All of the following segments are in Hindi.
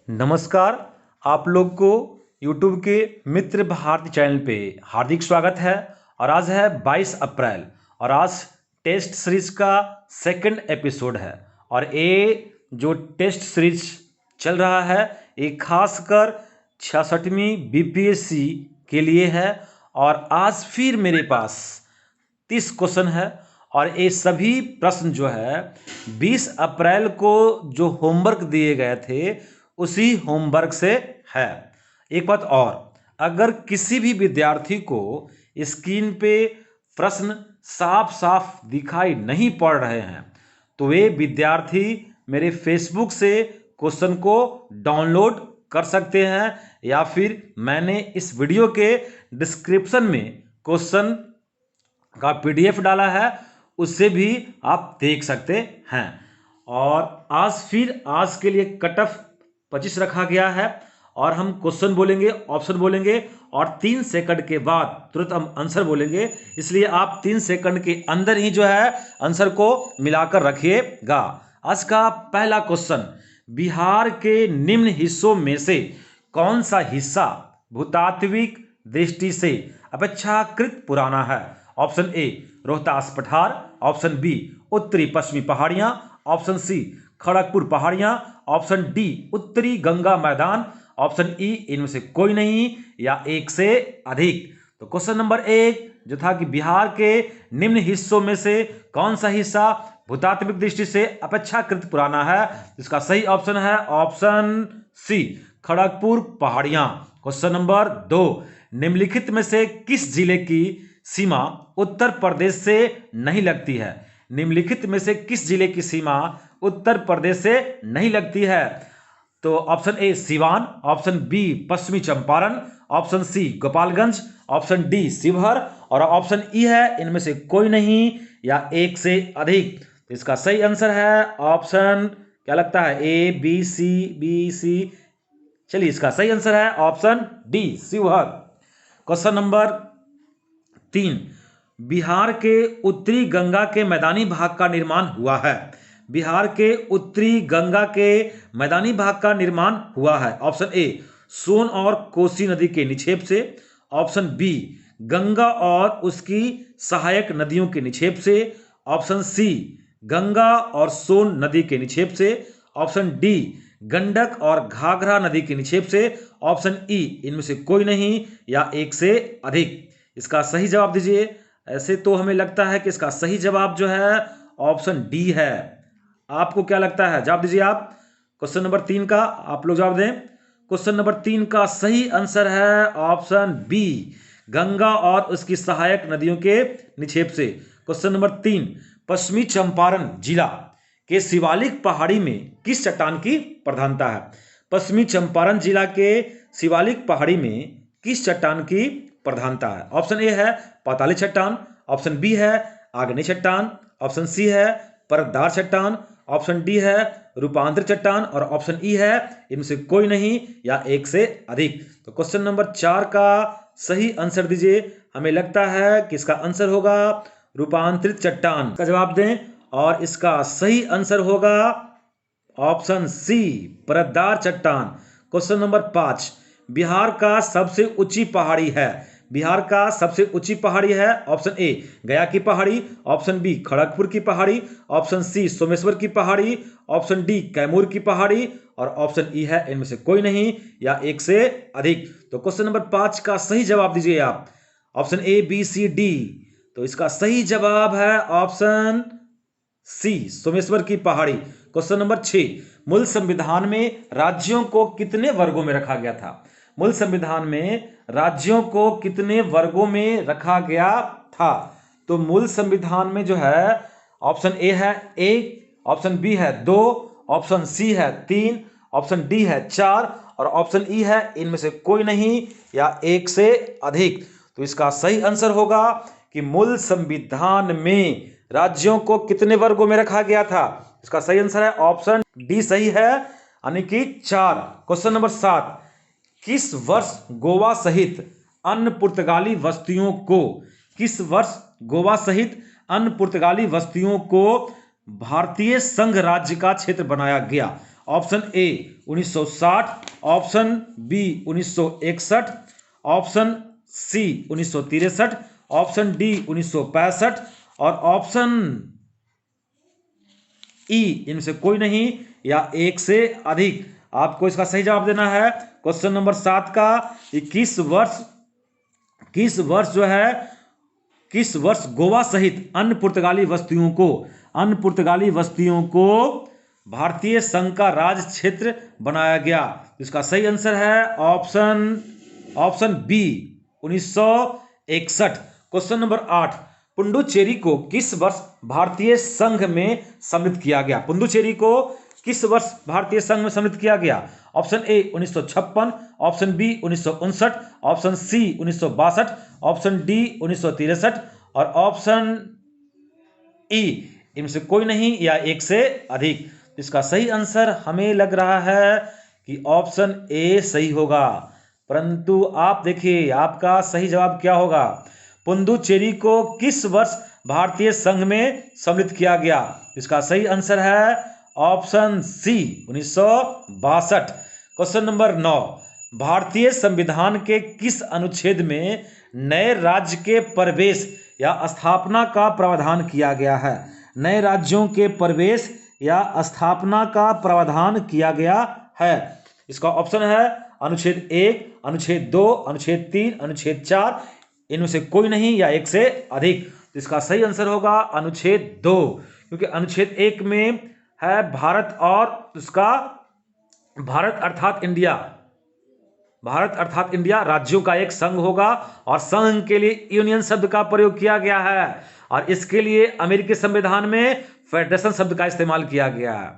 नमस्कार। आप लोग को YouTube के मित्र भारती चैनल पे हार्दिक स्वागत है। और आज है 22 अप्रैल और आज टेस्ट सीरीज का सेकंड एपिसोड है। और ये जो टेस्ट सीरीज चल रहा है ये खासकर 66वीं BPSC के लिए है। और आज फिर मेरे पास 30 क्वेश्चन है और ये सभी प्रश्न जो है 20 अप्रैल को जो होमवर्क दिए गए थे उसी होमवर्क से है। एक बात और, अगर किसी भी विद्यार्थी को स्क्रीन पे प्रश्न साफ साफ दिखाई नहीं पड़ रहे हैं तो वे विद्यार्थी मेरे फेसबुक से क्वेश्चन को डाउनलोड कर सकते हैं या फिर मैंने इस वीडियो के डिस्क्रिप्शन में क्वेश्चन का PDF डाला है उससे भी आप देख सकते हैं। और आज के लिए कट ऑफ 25 रखा गया है और हम क्वेश्चन बोलेंगे, ऑप्शन बोलेंगे और 3 सेकंड के बाद तुरंत हम आंसर बोलेंगे। इसलिए आप 3 सेकंड के अंदर ही जो है आंसर को मिलाकर रखिएगा। आज का पहला क्वेश्चन, बिहार के निम्न हिस्सों में से कौन सा हिस्सा भूतात्विक दृष्टि से अपेक्षाकृत पुराना है? ऑप्शन ए रोहतास पठार, ऑप्शन बी उत्तरी पश्चिमी पहाड़ियां, ऑप्शन सी खड़गपुर पहाड़ियां, ऑप्शन डी उत्तरी गंगा मैदान, ऑप्शन ई इनमें से कोई नहीं या एक से अधिक। तो क्वेश्चन नंबर 1 जो था कि बिहार के निम्न हिस्सों में से कौन सा हिस्सा भूतात्विक दृष्टि से अपेक्षाकृत पुराना है? इसका सही ऑप्शन है ऑप्शन सी खड़गपुर पहाड़ियां। क्वेश्चन नंबर 2, निम्नलिखित में से किस जिले की सीमा उत्तर प्रदेश से नहीं लगती है? निम्नलिखित में से किस जिले की सीमा उत्तर प्रदेश से नहीं लगती है? तो option A Siwan, option B पश्चिमी Champaran, option C Gopalganj, option D Sheohar और ऑप्शन ई है इनमें से कोई नहीं या एक से अधिक। तो इसका सही आंसर है ऑप्शन, क्या लगता है, ए बी सी। चलिए इसका सही आंसर है option D Sheohar. Question number 3, Bihar के उत्तरी गंगा के मैदानी भाग का निर्माण हुआ है। बिहार के उत्तरी गंगा के मैदानी भाग का निर्माण हुआ है। ऑप्शन ए सोन और कोसी नदी के निक्षेप से, ऑप्शन बी गंगा और उसकी सहायक नदियों के निक्षेप से, ऑप्शन सी गंगा और सोन नदी के निक्षेप से, ऑप्शन डी गंडक और घाघरा नदी के निक्षेप से, ऑप्शन ई इनमें से कोई नहीं या एक से अधिक। इसका सही जवाब दीजिए। ऐसे तो हमें लगता है कि इसका सही जवाब जो है ऑप्शन डी है। आपको क्या लगता है? जवाब दीजिए आप। क्वेश्चन नंबर 3 का आप लोग जवाब दें। क्वेश्चन नंबर 3 का सही आंसर है ऑप्शन बी गंगा और उसकी सहायक नदियों के निक्षेप से। क्वेश्चन नंबर 3, पश्चिमी चंपारण जिला के शिवालिक पहाड़ी में किस चट्टान की प्रधानता है? पश्चिमी चंपारण जिला के शिवालिक पहाड़ी में किस चट्टान की प्रधानता है? ऑप्शन ए है पाताली चट्टान, ऑप्शन बी है आग्नेय चट्टान, ऑप्शन सी है परतदार चट्टान, ऑप्शन डी है रूपांतरित चट्टान और ऑप्शन ई है इनमें से कोई नहीं या एक से अधिक। तो क्वेश्चन नंबर 4 का सही आंसर दीजिए। हमें लगता है कि इसका आंसर होगा रूपांतरित चट्टान का जवाब दें और इसका सही आंसर होगा ऑप्शन सी परतदार चट्टान। क्वेश्चन नंबर 5, बिहार का सबसे ऊंची पहाड़ी है। बिहार का सबसे ऊंची पहाड़ी है। ऑप्शन ए गया की पहाड़ी, ऑप्शन बी खड़गपुर की पहाड़ी, ऑप्शन सी सोमेश्वर की पहाड़ी, ऑप्शन डी कैमूर की पहाड़ी और ऑप्शन ई है इनमें से कोई नहीं या एक से अधिक। तो क्वेश्चन नंबर 5 का सही जवाब दीजिए आप। Option A B C D. तो इसका सही जवाब है ऑप्शन सी सोमेश्वर की पहाड़ी। क्वेश्चन नंबर 6, मूल संविधान में राज्यों को कितने वर्गों में रखा गया था? मूल संविधान में राज्यों को कितने वर्गों में रखा गया था? तो मूल संविधान में जो है ऑप्शन ए है 1, ऑप्शन बी है 2, ऑप्शन सी है 3, ऑप्शन डी है 4 और ऑप्शन ई है इनमें से कोई नहीं या एक से अधिक। तो इसका सही आंसर होगा कि मूल संविधान में राज्यों को कितने वर्गों में रखा गया था। इसका सही आंसर है ऑप्शन डी सही है यानी कि 4। क्वेश्चन नंबर 7, किस वर्ष गोवा सहित अन्य पुर्तगाली बस्तियों को भारतीय संघ राज्य का क्षेत्र बनाया गया? Option A 1960, option B 1961, option C 1963, option D 1965 और ऑप्शन ई इनमें से कोई नहीं या एक से अधिक। आपको इसका सही जवाब देना है। क्वेश्चन नंबर 7 का किस वर्ष गोवा सहित अन्य पुर्तगाली बस्तियों को भारतीय संघ का राज क्षेत्र बनाया गया? इसका सही आंसर है option B 1961। Question number 8, Puducherry को किस वर्ष भारतीय संघ में सम्मिलित किया गया? पुडुचेरी को किस वर्ष भारतीय संघ में सम्मिलित किया गया? Option A 1956, option B 1959, option C 1962, option D 1963 और ऑप्शन ई इनमें से कोई नहीं या एक से अधिक। इसका सही आंसर हमें लग रहा है कि ऑप्शन ए सही होगा, परंतु आप देखिए आपका सही जवाब क्या होगा। पुडुचेरी को किस वर्ष भारतीय संघ में सम्मिलित किया गया? इसका सही आंसर है ऑप्शन सी 1962। क्वेश्चन नंबर 9, भारतीय संविधान के किस अनुच्छेद में नए राज्य के प्रवेश या स्थापना का प्रावधान किया गया है? नए राज्यों के प्रवेश या स्थापना का प्रावधान किया गया है। इसका ऑप्शन है अनुच्छेद 1, अनुच्छेद 2, अनुच्छेद 3, अनुच्छेद 4, इनमें से कोई नहीं या एक से अधिक। इसका सही आंसर होगा अनुच्छेद 2, क्योंकि अनुच्छेद 1 में है भारत और उसका भारत अर्थात इंडिया राज्यों का एक संघ होगा और संघ के लिए यूनियन शब्द का प्रयोग किया गया है और इसके लिए अमेरिकी संविधान में फेडरेशन शब्द का इस्तेमाल किया गया है।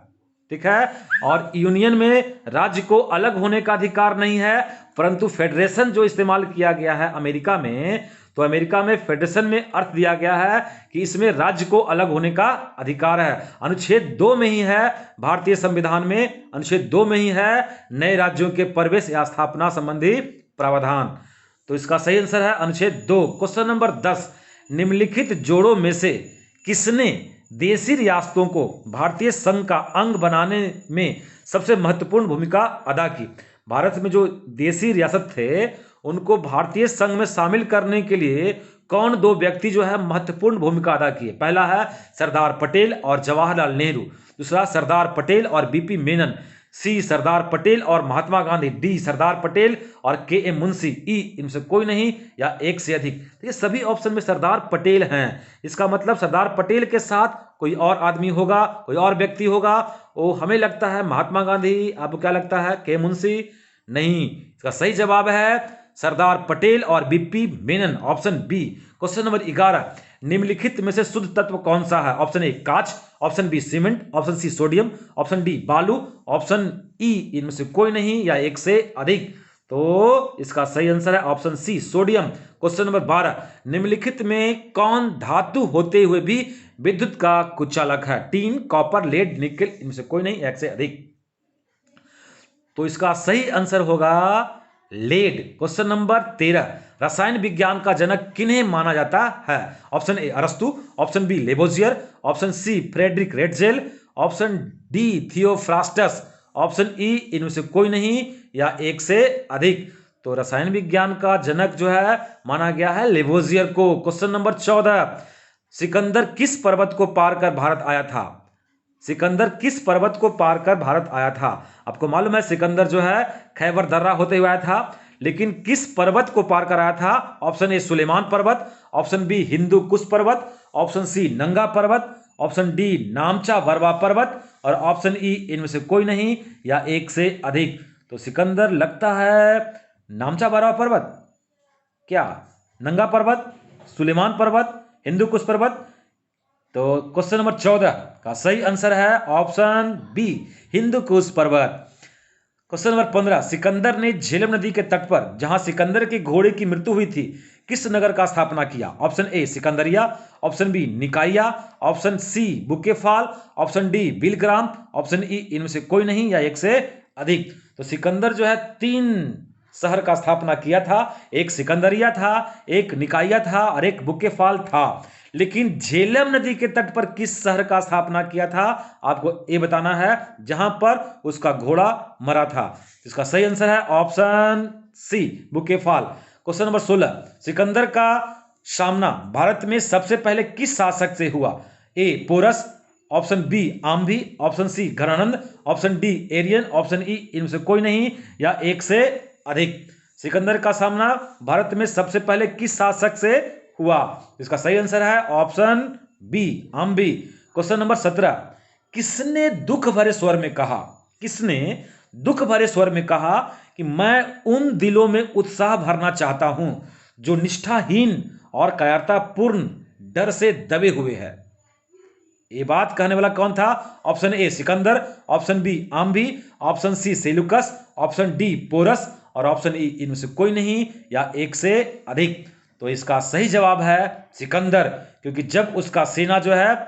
ठीक है, और यूनियन में राज्य को अलग होने का अधिकार नहीं है, परंतु फेडरेशन जो इस्तेमाल किया गया है अमेरिका में, तो अमेरिका में फेडरेशन में अर्थ दिया गया है कि इसमें राज्य को अलग होने का अधिकार है। अनुच्छेद 2 में ही है, भारतीय संविधान में अनुच्छेद 2 में ही है नए राज्यों के प्रवेश या स्थापना संबंधी प्रावधान। तो इसका सही आंसर है अनुच्छेद 2। क्वेश्चन नंबर 10, निम्नलिखित जोड़ों में से किसने देशी रियासतों को भारतीय संघ का अंग बनाने में सबसे महत्वपूर्ण भूमिका अदा की? भारत में जो देशी रियासत थे उनको भारतीय संघ में शामिल करने के लिए कौन दो व्यक्ति जो है महत्वपूर्ण भूमिका अदा किए? पहला है सरदार पटेल और जवाहरलाल नेहरू, दूसरा सरदार पटेल और बीपी मेनन, सी सरदार पटेल और महात्मा गांधी, डी सरदार पटेल और के एम मुंशी, ई इनसे कोई नहीं या एक से अधिक। तो ये सभी ऑप्शन में सरदार पटेल हैं। इसका मतलब सरदार पटेल के साथ कोई और आदमी होगा, कोई और व्यक्ति होगा। वो हमें लगता है महात्मा गांधी, आपको क्या लगता है के मुंशी? नहीं, इसका सही जवाब है सरदार पटेल और BP Menon, option B. Question number 11, निम्नलिखित में से शुद्ध तत्व कौन सा है? ऑप्शन ए कांच, option B cement, option C sodium, option D बालू, ऑप्शन ई इनमें से कोई नहीं या एक से अधिक। तो इसका सही आंसर है option C sodium. Question number 12, निम्नलिखित में कौन धातु होते हुए भी विद्युत का कुचालक है? टीन, कॉपर, लेड, निकेल, इनमें से कोई नहीं, एक से अधिक। तो इसका सही आंसर होगा लेड। क्वेश्चन नंबर 13, रसायन विज्ञान का जनक किन्हें माना जाता है? ऑप्शन ए अरस्तु, option B Lavoisier, option C Friedrich Ratzel, option D Theophrastus, option E इनमें से कोई नहीं या एक से अधिक। तो रसायन विज्ञान का जनक जो है माना गया है लेबोजियर को। क्वेश्चन नंबर 14, सिकंदर किस पर्वत को पार कर भारत आया था? सिकंदर किस पर्वत को पार कर भारत आया था? आपको मालूम है सिकंदर जो है खैबर दर्रा होते हुए आया था, लेकिन किस पर्वत को पार कर आया था? ऑप्शन ए सुलेमान पर्वत, ऑप्शन बी हिंदू कुश पर्वत, ऑप्शन सी नंगा पर्वत, ऑप्शन डी नामचा बरवा पर्वत और ऑप्शन ई इनमें से कोई नहीं या एक से अधिक। तो सिकंदर लगता है नामचा बरवा पर्वत, क्या नंगा पर्वत, सुलेमान पर्वत, हिंदू कुश पर्वत? तो क्वेश्चन नंबर 14 का सही आंसर है ऑप्शन बी हिंदू कुश पर्वत। क्वेश्चन नंबर 15, सिकंदर ने झेलम नदी के तट पर जहां सिकंदर के घोड़े की मृत्यु हुई थी किस नगर का स्थापना किया? ऑप्शन ए सिकंदरिया, option B Nicaea, option C Bucephala, option D Bilgram, option E इनमें से कोई नहीं या एक से अधिक। तो सिकंदर जो है 3 शहर का स्थापना किया था, एक सिकंदरिया था, एक निकाया था और एक बुकेफाल था। लेकिन झेलम नदी के तट पर किस शहर का स्थापना किया था, आपको ये बताना है, जहां पर उसका घोड़ा मरा था। इसका सही आंसर है option C, Bucephala. Question number 16, सिकंदर का सामना भारत में सबसे पहले किस शासक से हुआ? A Porus, option B Ambhi, option C Ghananand, option D Arrian, option E इनमें से कोई नहीं या एक से अधिक। सिकंदर का सामना भारत में सबसे पहले किस शासक से हुआ? इसका सही आंसर है option B Ambhi. Question number 17, किसने दुख भरे स्वर में कहा, किसने दुख भरे स्वर में कहा कि मैं उन दिलों में उत्साह भरना चाहता हूं जो निष्ठाहीन और कायरतापूर्ण डर से दबे हुए हैं? ये बात कहने वाला कौन था? Option A Sikandar, option B Ambhi, option C Seleucus, option D Porus और ऑप्शन ई इनमें से कोई नहीं या एक से अधिक। तो इसका सही जवाब है सिकंदर, क्योंकि जब उसका सेना जो है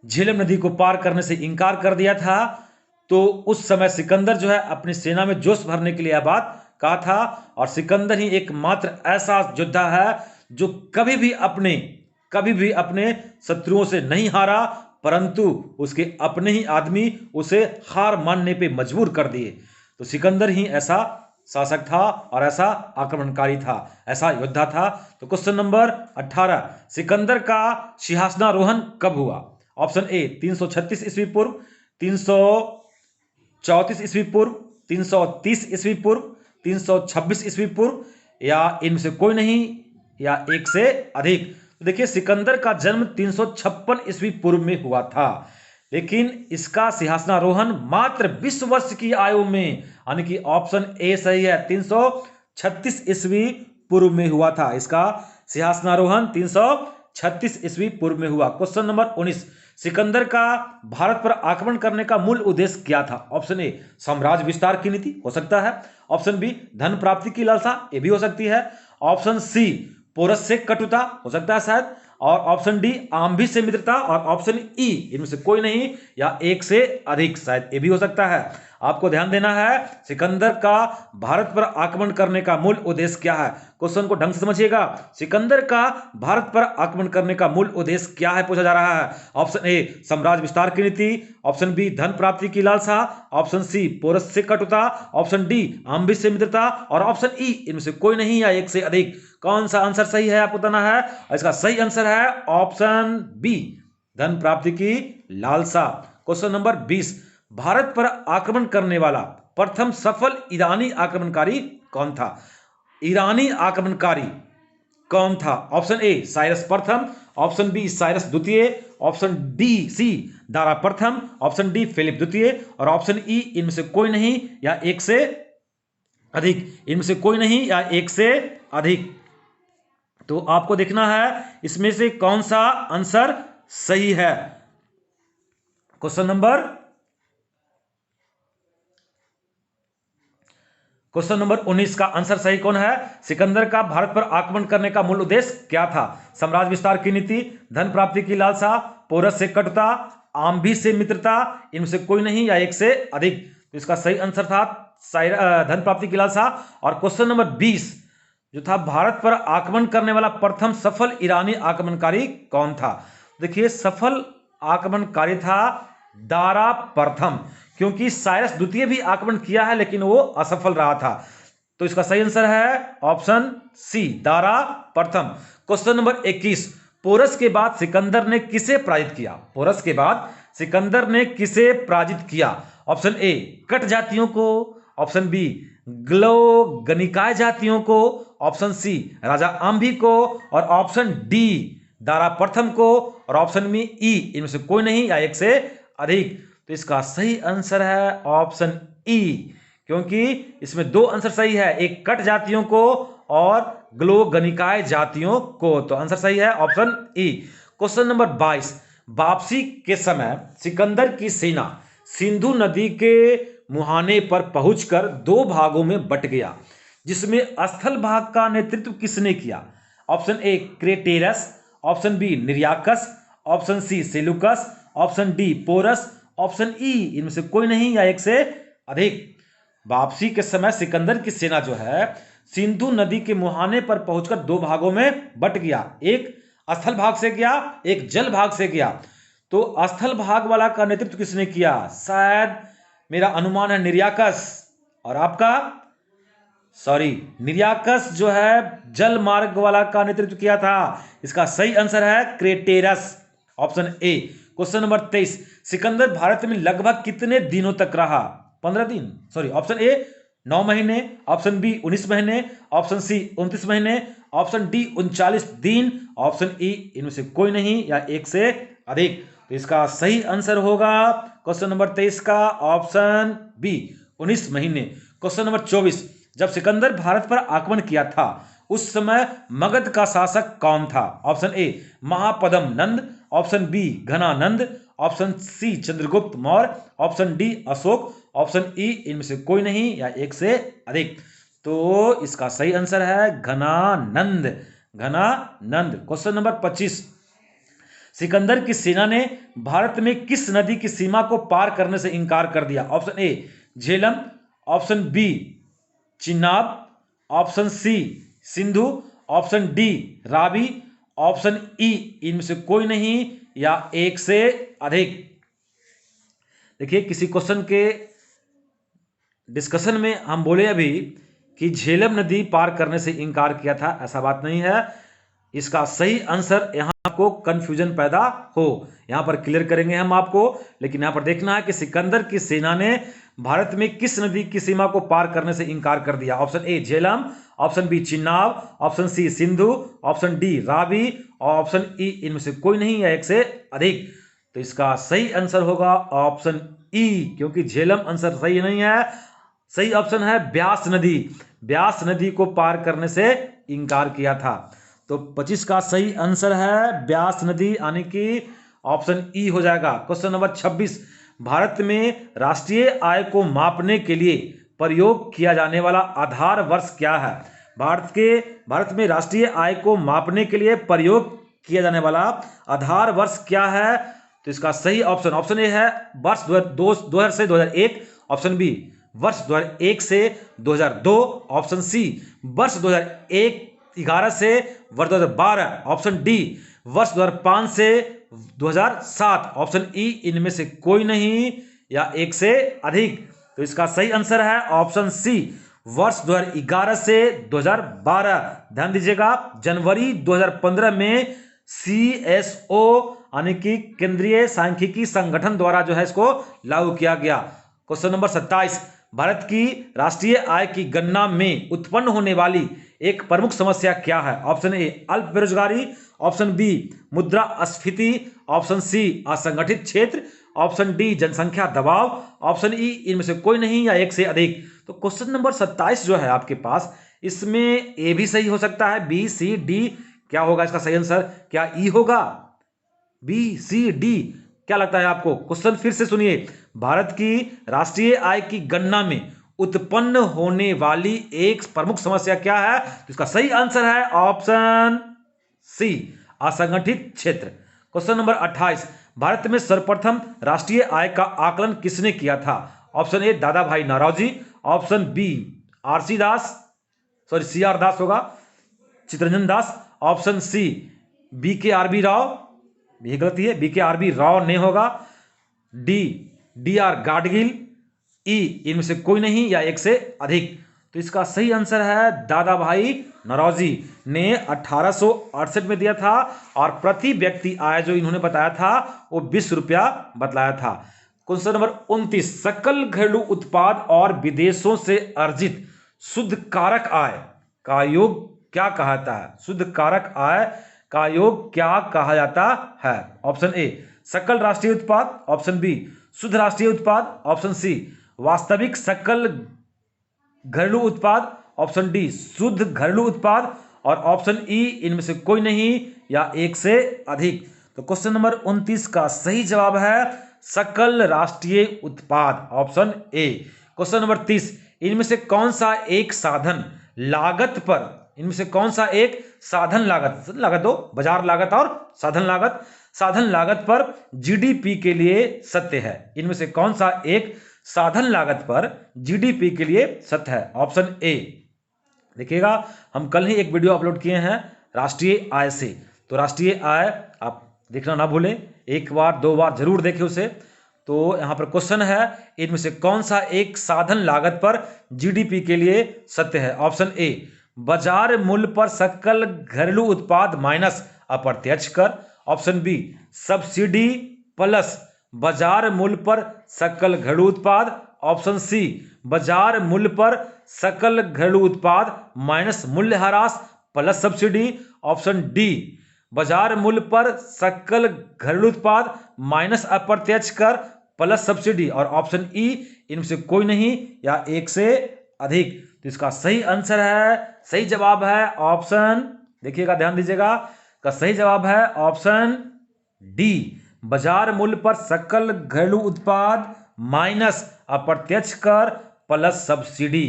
झेलम नदी को पार करने से इंकार कर दिया था तो उस समय सिकंदर जो है अपनी सेना में जोश भरने के लिए यह बात कहा था। और सिकंदर ही एकमात्र ऐसा योद्धा है जो कभी भी अपने शत्रुओं से नहीं हारा, परंतु उसके अपने ही आदमी उसे हार मानने पे मजबूर कर दिए। तो सिकंदर ही ऐसा शासक था और ऐसा आक्रमणकारी था, ऐसा योद्धा था। तो क्वेश्चन नंबर 18, सिकंदर का सिंहासनारोहण कब हुआ? ऑप्शन ए 336 ईस्वी पूर्व, 334 ईस्वी पूर्व, 330 ईस्वी पूर्व, 326 ईस्वी पूर्व या इनमें से कोई नहीं या एक से अधिक। तो देखिए सिकंदर का जन्म 356 ईस्वी पूर्व में हुआ था, लेकिन इसका सिंहासनारोहण मात्र 20 वर्ष की आयु में, यानी कि ऑप्शन ए सही है, 336 ईस्वी पूर्व में हुआ था। इसका सिंहासनारोहण 336 ईस्वी पूर्व में हुआ। क्वेश्चन नंबर 19, सिकंदर का भारत पर आक्रमण करने का मूल उद्देश्य क्या था? ऑप्शन ए साम्राज्य विस्तार की नीति, हो सकता है। ऑप्शन बी धन प्राप्ति की लालसा, ये भी हो सकती है। ऑप्शन सी पोरस से कटुता, हो सकता है शायद। और ऑप्शन डी आम्भी से मित्रता और ऑप्शन ई इनमें से कोई नहीं या एक से अधिक, शायद ये भी हो सकता है। आपको ध्यान देना है, सिकंदर का भारत पर आक्रमण करने का मूल उद्देश्य क्या है? क्वेश्चन को ढंग से समझिएगा। सिकंदर का भारत पर आक्रमण करने का मूल उद्देश्य क्या है पूछा जा रहा है। ऑप्शन ए साम्राज्य विस्तार की नीति, ऑप्शन बी धन प्राप्ति की लालसा, ऑप्शन सी पोरस से कटुता, ऑप्शन डी आम्भी से मित्रता और ऑप्शन ई इनमें से कोई नहीं या एक से अधिक। कौन सा आंसर सही है आपको बताना है। इसका सही आंसर है ऑप्शन बी धन प्राप्ति की लालसा। क्वेश्चन नंबर 20, भारत पर आक्रमण करने वाला प्रथम सफल ईरानी आक्रमणकारी कौन था? ईरानी आक्रमणकारी कौन था? ऑप्शन ए साइरस प्रथम, ऑप्शन बी साइरस द्वितीय, ऑप्शन डी सी दारा प्रथम, ऑप्शन डी फिलिप द्वितीय और ऑप्शन ई इनमें से कोई नहीं या एक से अधिक। इनमें से कोई नहीं या एक से अधिक। तो आपको देखना है इसमें से कौन सा आंसर सही है। क्वेश्चन नंबर 19 का आंसर सही कौन है? सिकंदर का भारत पर आक्रमण करने का मूल उद्देश्य क्या था? साम्राज्य विस्तार की नीति, धन प्राप्ति की लालसा, पोरस से कटुता, आम्भी से मित्रता, इनमें से कोई नहीं या एक से अधिक। तो इसका सही आंसर था धन प्राप्ति की लालसा। और क्वेश्चन नंबर 20 जो था, भारत पर आक्रमण करने वाला प्रथम सफल ईरानी आक्रमणकारी कौन था? देखिए सफल आक्रमणकारी था दारा प्रथम, क्योंकि साइरस द्वितीय भी आक्रमण किया है लेकिन वो असफल रहा था। तो इसका सही आंसर है ऑप्शन सी दारा प्रथम। क्वेश्चन नंबर 21, पोरस के बाद सिकंदर ने किसे पराजित किया? पोरस के बाद सिकंदर ने किसे पराजित किया? ऑप्शन ए कट जातियों को, ऑप्शन बी ग्लोगनिकाय जातियों को, ऑप्शन सी राजा आम्भी को और ऑप्शन डी दारा प्रथम को और ऑप्शन में ई इनमें से कोई नहीं या एक से अधिक। तो इसका सही आंसर है ऑप्शन ई, क्योंकि इसमें दो आंसर सही है, एक कट जातियों को और ग्लोगनिकाय जातियों को। तो आंसर सही है ऑप्शन ई। क्वेश्चन नंबर 22, वापसी के समय सिकंदर की सेना सिंधु नदी के मुहाने पर पहुंचकर दो भागों में बट गया, जिसमें स्थल भाग का नेतृत्व किसने किया? Option A Craterus, option B Nearchus, option C Seleucus, option D Porus, option E इनमें से कोई नहीं या एक से अधिक। वापसी के समय सिकंदर की सेना जो है सिंधु नदी के मुहाने पर पहुंचकर दो भागों में बट गया, एक स्थल भाग से किया, एक जल भाग से किया। तो स्थल भाग वाला का नेतृत्व किसने किया? शायद मेरा अनुमान है निरियाकस। और आपका निरियाकस जो है जल मार्ग वाला का नेतृत्व किया था। इसका सही आंसर है Craterus, option A. Question number 23, सिकंदर भारत में लगभग कितने दिनों तक रहा? 15 दिन। ऑप्शन ए 9 महीने, ऑप्शन बी 19 महीने, ऑप्शन सी 29 महीने, ऑप्शन डी 39 दिन, ऑप्शन ई इनमें से कोई नहीं या एक से अधिक। तो इसका सही आंसर होगा क्वेश्चन नंबर 23 का ऑप्शन बी 19 महीने। क्वेश्चन नंबर 24, जब सिकंदर भारत पर आक्रमण किया था उस समय मगध का शासक कौन था? Option A Mahapadma Nanda, option B Ghananand, option C Chandragupta Maurya, option D Ashok, option E इनमें से कोई नहीं या एक से अधिक। तो इसका सही आंसर है घनानंद, घनानंद। क्वेश्चन नंबर 25, सिकंदर की सेना ने भारत में किस नदी की सीमा को पार करने से इनकार कर दिया? Option A Jhelum, option B Chenab, option C Sindhu, option D Ravi, option E इनमें से कोई नहीं या एक से अधिक। देखिए किसी क्वेश्चन के डिस्कशन में हम बोले अभी कि झेलम नदी पार करने से इनकार किया था, ऐसा बात नहीं है। इसका सही आंसर यहां आपको कंफ्यूजन पैदा हो, यहां पर क्लियर करेंगे हम आपको। लेकिन यहां पर देखना है कि सिकंदर की सेना ने भारत में किस नदी की सीमा को पार करने से इनकार कर दिया? Option A Jhelum, option B Chenab, option C Sindhu, option D Ravi और ऑप्शन ई इनमें से कोई नहीं या एक से अधिक। तो इसका सही आंसर होगा ऑप्शन ई, क्योंकि झेलम आंसर सही नहीं है। सही ऑप्शन है ब्यास नदी, ब्यास नदी को पार करने से इनकार किया था। तो 25 का सही आंसर है ब्यास नदी, यानी कि ऑप्शन ई हो जाएगा। क्वेश्चन नंबर 26, भारत में राष्ट्रीय आय को मापने के लिए प्रयोग किया जाने वाला आधार वर्ष क्या है? भारत में राष्ट्रीय आय को मापने के लिए प्रयोग किया जाने वाला आधार वर्ष क्या है? तो इसका सही ऑप्शन ए है वर्ष 2000 से 2001, ऑप्शन बी वर्ष 2001 से 2002, ऑप्शन सी वर्ष 2011 से वर्ष 2012, ऑप्शन डी वर्ष 2005 से 2007, ऑप्शन ई इनमें से कोई नहीं या एक से अधिक। तो इसका सही आंसर है ऑप्शन सी वर्ष 2011 से 2012। ध्यान दीजिएगा जनवरी 2015 में CSO यानी कि केंद्रीय सांख्यिकी संगठन द्वारा जो है इसको लागू किया गया। क्वेश्चन नंबर 27, भारत की राष्ट्रीय आय की गणना में उत्पन्न होने वाली एक प्रमुख समस्या क्या है? ऑप्शन ए अल्प बेरोजगारी, ऑप्शन बी मुद्रास्फीति, ऑप्शन सी असंगठित क्षेत्र, ऑप्शन डी जनसंख्या दबाव, ऑप्शन ई इनमें से कोई नहीं या एक से अधिक। तो क्वेश्चन नंबर 27 जो है आपके पास, इसमें ए भी सही हो सकता है, बी सी डी। क्या होगा इसका सही आंसर? क्या ई होगा? बी सी डी क्या लगता है आपको? क्वेश्चन फिर से सुनिए, भारत की राष्ट्रीय आय की गणना में उत्पन्न होने वाली एक प्रमुख समस्या क्या है? तो इसका सही आंसर है ऑप्शन सी असंगठित क्षेत्र। क्वेश्चन नंबर 28, भारत में सर्वप्रथम राष्ट्रीय आय का आकलन किसने किया था? Option A Dadabhai Naoroji, option B C R Das होगा, Chittaranjan Das, option C BKRB Rao, ये गलती है, BKRB राव नहीं होगा, डी आर गाडगिल, ई इनमें से कोई नहीं या एक से अधिक। तो इसका सही आंसर है दादा भाई नौरोजी ने 1868 में दिया था और प्रति व्यक्ति आय जो इन्होंने बताया था वो 20 रुपया बतलाया था। क्वेश्चन नंबर 29, सकल घरेलू उत्पाद और विदेशों से अर्जित शुद्ध कारक आय का योग क्या कहा जाता है? शुद्ध कारक आय का योग क्या कहा जाता है? ऑप्शन ए सकल राष्ट्रीय उत्पाद, ऑप्शन बी शुद्ध राष्ट्रीय उत्पाद, ऑप्शन सी वास्तविक सकल घरेलू उत्पाद, ऑप्शन डी शुद्ध घरेलू उत्पाद और ऑप्शन ई इनमें से कोई नहीं या एक से अधिक। तो क्वेश्चन नंबर 29 का सही जवाब है सकल राष्ट्रीय उत्पाद, ऑप्शन ए। क्वेश्चन नंबर 30, इनमें से कौन सा एक साधन लागत पर, इनमें से कौन सा एक साधन लागत दो बाजार लागत और साधन लागत पर GDP के लिए सत्य है? इनमें से कौन सा एक साधन लागत पर GDP के लिए सत्य है? ऑप्शन ए। देखिएगा हम कल ही एक वीडियो अपलोड किए हैं राष्ट्रीय आय से, तो राष्ट्रीय आय आप देखना ना भूलें, एक बार दो बार जरूर देखें उसे। तो यहाँ पर क्वेश्चन है, इनमें से कौन सा एक साधन लागत पर जीडीपी के लिए सत्य है? ऑप्शन ए, बाजार मूल्य पर सकल घरेलू उत्पाद माइनस अप्रत्यक्ष कर। ऑप्शन बी, सब्सिडी प्लस बाजार मूल्य पर सकल घरेलू उत्पाद। ऑप्शन सी, बाजार मूल्य पर सकल घरेलू उत्पाद माइनस मूल्यह्रास प्लस सब्सिडी। ऑप्शन डी, बाजार मूल्य पर सकल घरेलू उत्पाद माइनस अप्रत्यक्ष कर प्लस सब्सिडी। और ऑप्शन ई, इनमें से कोई नहीं या एक से अधिक। तो इसका सही आंसर है, सही जवाब है ऑप्शन, देखिएगा ध्यान दीजिएगा, का सही जवाब है ऑप्शन डी, बाजार मूल्य पर सकल घरेलू उत्पाद माइनस अप्रत्यक्ष कर प्लस सब्सिडी।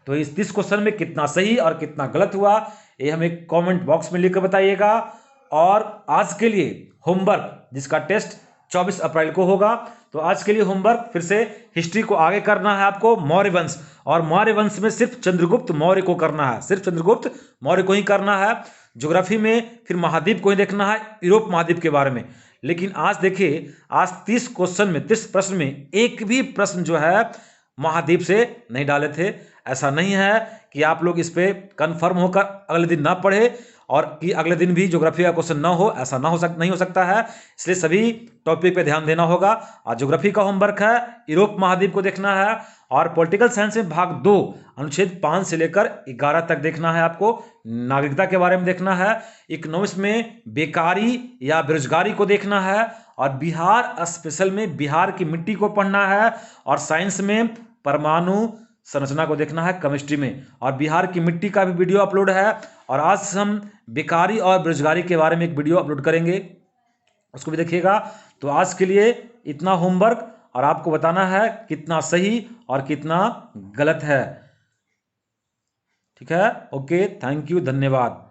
तो इस क्वेश्चन में कितना सही और कितना गलत हुआ ये हमें कमेंट बॉक्स में लिखकर बताइएगा। और आज के लिए होमवर्क, जिसका टेस्ट 24 अप्रैल को होगा, तो आज के लिए होमवर्क फिर से हिस्ट्री को आगे करना है आपको, मौर्य वंश, और मौर्य वंश में सिर्फ चंद्रगुप्त मौर्य को करना है, सिर्फ चंद्रगुप्त मौर्य को ही करना है। ज्योग्राफी में फिर महाद्वीप को ही देखना है, यूरोप महाद्वीप के बारे में। लेकिन आज देखिए, आज 30 क्वेश्चन में 30 प्रश्न में एक भी प्रश्न जो है महाद्वीप से नहीं डाले थे। ऐसा नहीं है कि आप लोग इस पे कंफर्म होकर अगले दिन ना पढ़े और कि अगले दिन भी ज्योग्राफी का क्वेश्चन ना हो, ऐसा नहीं हो सकता है। इसलिए सभी टॉपिक पे ध्यान देना होगा। और ज्योग्राफी का होमवर्क है, यूरोप महाद्वीप को देखना है, और पॉलिटिकल साइंस में भाग 2 अनुच्छेद 5 से लेकर 11 तक देखना है आपको। नागरिकता के बारे में देखना है, इकोनॉमिक्स में बेकारी या बेरोजगारी को देखना है, और बिहार स्पेशल में बिहार की मिट्टी को पढ़ना है, और साइंस में परमाणु संरचना को देखना है केमिस्ट्री में। और बिहार की मिट्टी का भी वीडियो अपलोड है, और आज हम बेकारी और बेरोजगारी के बारे में एक वीडियो अपलोड करेंगे, उसको भी देखिएगा। तो आज के लिए इतना होमवर्क, और आपको बताना है कितना सही और कितना गलत है। ठीक है, ओके, थैंक यू, धन्यवाद।